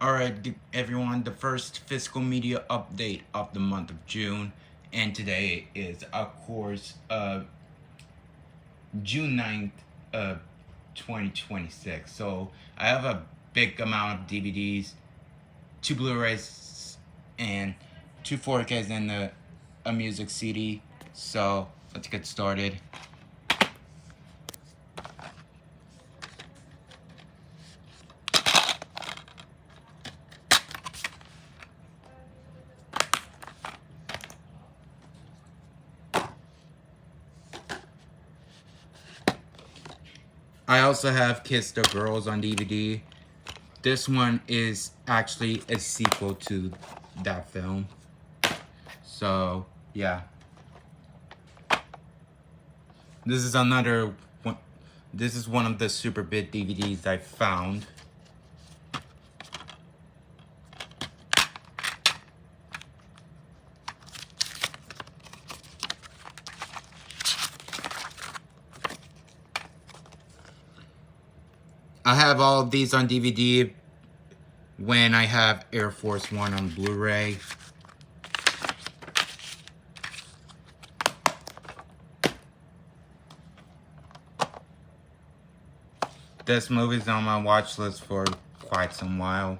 Alright, everyone, the first fiscal media update of the month of June, and today is, of course, June 9th, uh, 2026. So, I have a big amount of DVDs, two Blu-rays, and two 4Ks, and a music CD. So, let's get started. I also have Kiss the Girls on DVD. This one is actually a sequel to that film. So, yeah. This is another one. This is one of the Super Bit DVDs I found. I have all of these on DVD when I have Air Force One on Blu-ray. This movie's on my watch list for quite some while.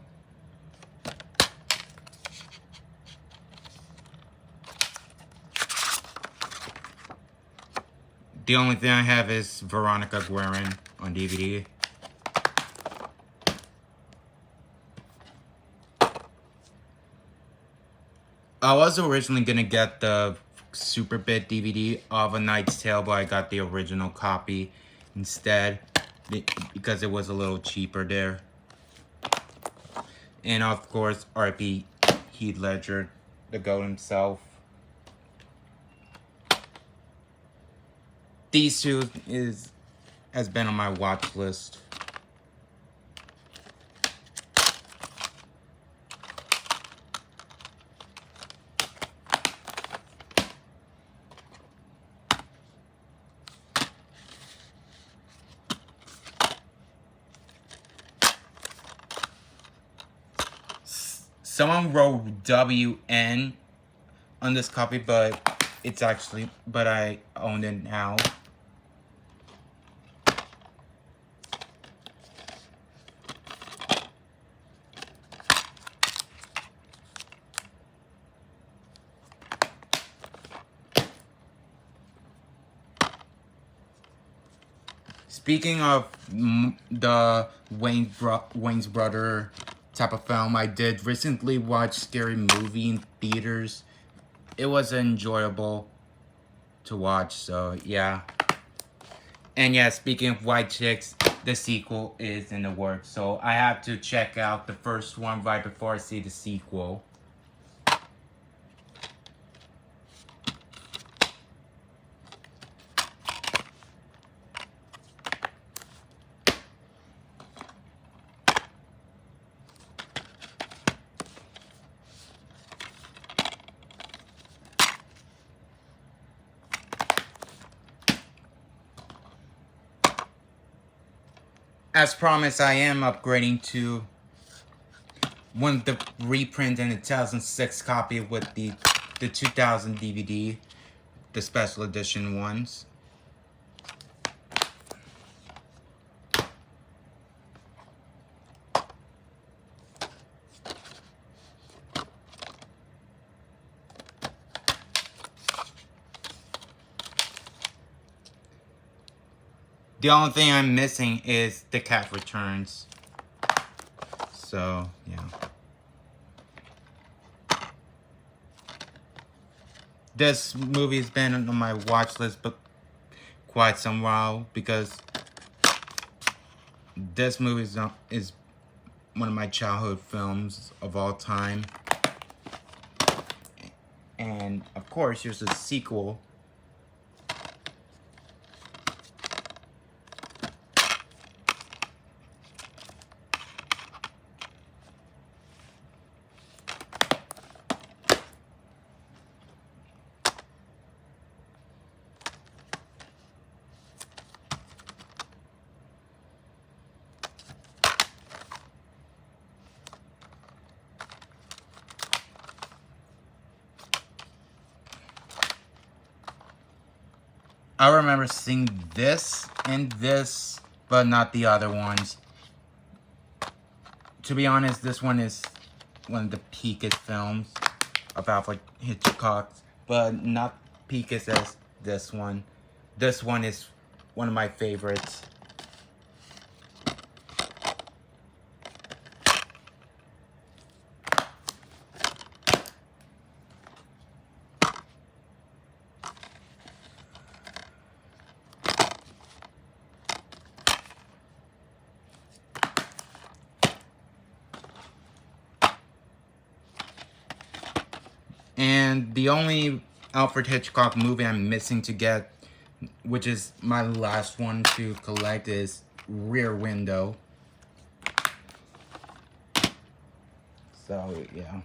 The only thing I have is Veronica Guerin on DVD. I was originally gonna get the Super Bit DVD of A Knight's Tale, but I got the original copy instead because it was a little cheaper there. And of course, R.I.P. Heath Ledger, the GOAT himself. These two has been on my watch list. Someone wrote WN on this copy, but I own it now. Speaking of the Wayne's brother type of film, I did recently watch Scary Movie in theaters. It was enjoyable to watch, so yeah. And yeah, speaking of white chicks, the sequel is in the works, so I have to check out the first one right before I see the sequel. As promised, I am upgrading to one of the reprint in the 2006 copy with the 2000 DVD, the special edition ones. The only thing I'm missing is The Cat Returns. So, yeah. This movie's been on my watch list but quite some while because this movie is one of my childhood films of all time. And, of course, here's a sequel. I remember seeing this and this, but not the other ones. To be honest, this one is one of the peakest films of Alfred Hitchcock, but not peakest as this one. This one is one of my favorites. And the only Alfred Hitchcock movie I'm missing to get, which is my last one to collect, is Rear Window. So, yeah.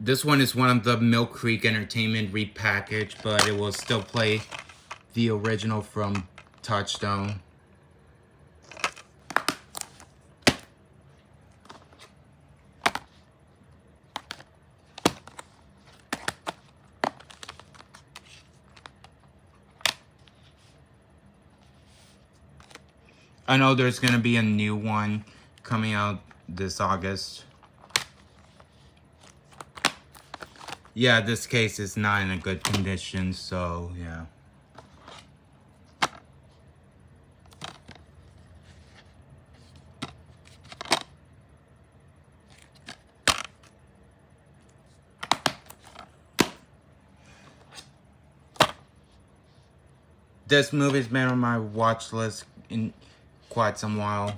This one is one of the Mill Creek Entertainment repackaged, but it will still play the original from Touchstone. I know there's gonna be a new one coming out this August. Yeah, this case is not in a good condition, so yeah. This movie's been on my watch list in quite some while.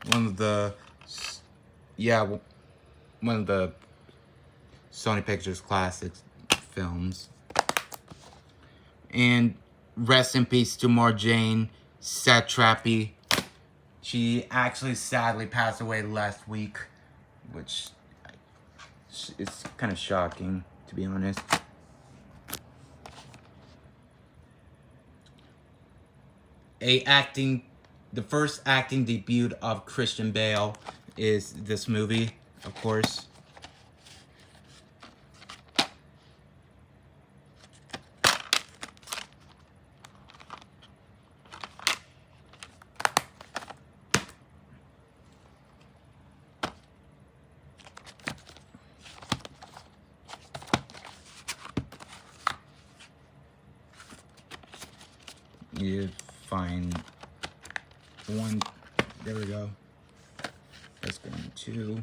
One of the Sony Pictures classic films. And rest in peace to Mara Jane Satrapi. She actually sadly passed away last week, which is kind of shocking, to be honest. The first acting debut of Christian Bale is this movie, of course. You find one, there we go. Let's go into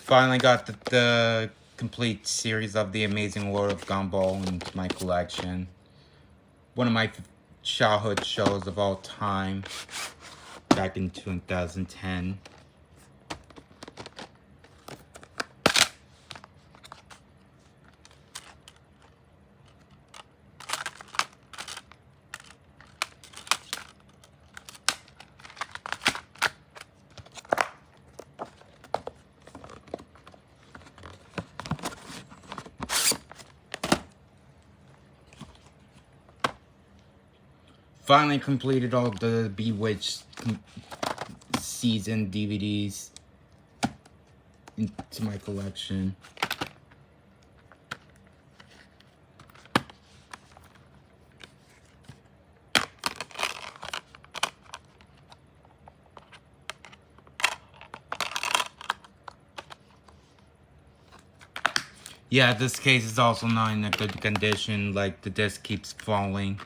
finally got the complete series of The Amazing World of Gumball into my collection. One of my childhood shows of all time, back in 2010. Finally completed all the Bewitched season DVDs into my collection. Yeah, this case is also not in a good condition, like the disc keeps falling.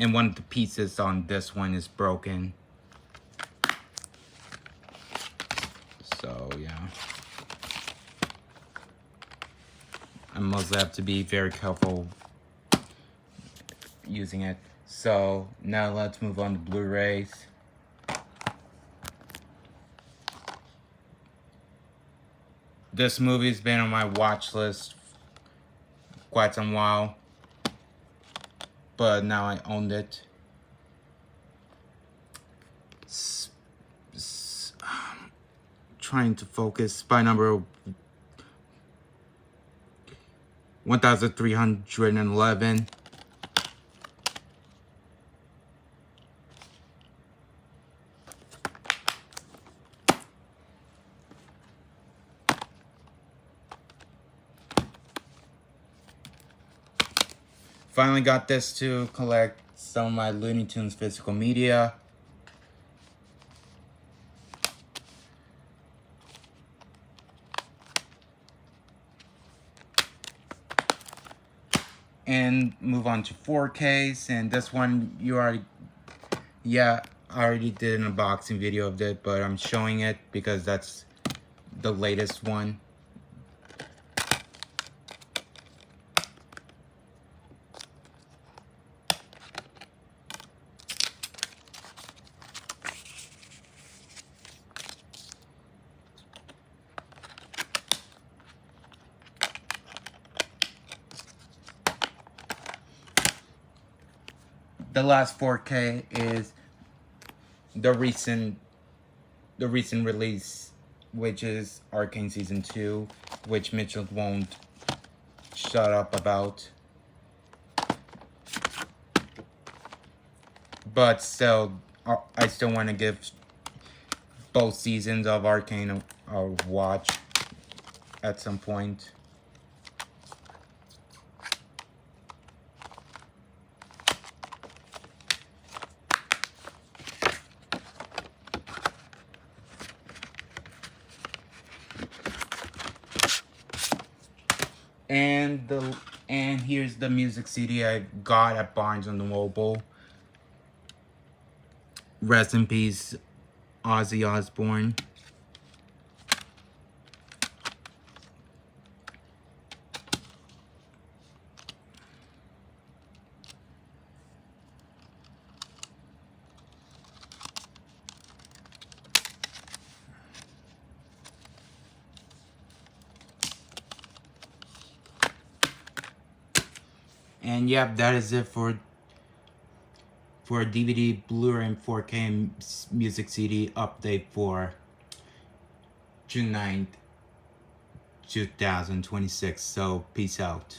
And one of the pieces on this one is broken. So, yeah. I mostly have to be very careful using it. So, now let's move on to Blu-rays. This movie's been on my watch list quite some while, but now I owned it. Trying to focus. By number 1311. Finally got this to collect some of my Looney Tunes physical media. And move on to 4Ks. And this one you already, I already did an unboxing video of it, but I'm showing it because that's the latest one. The last 4K is the recent release, which is Arcane Season 2, which Mitchell won't shut up about. But still, I still want to give both seasons of Arcane a watch at some point. And here's the music CD I got at Barnes & Noble. Rest in peace, Ozzy Osbourne. And yep, that is it for a DVD, Blu-ray, and 4K music CD update for June 9th, 2026. So, peace out.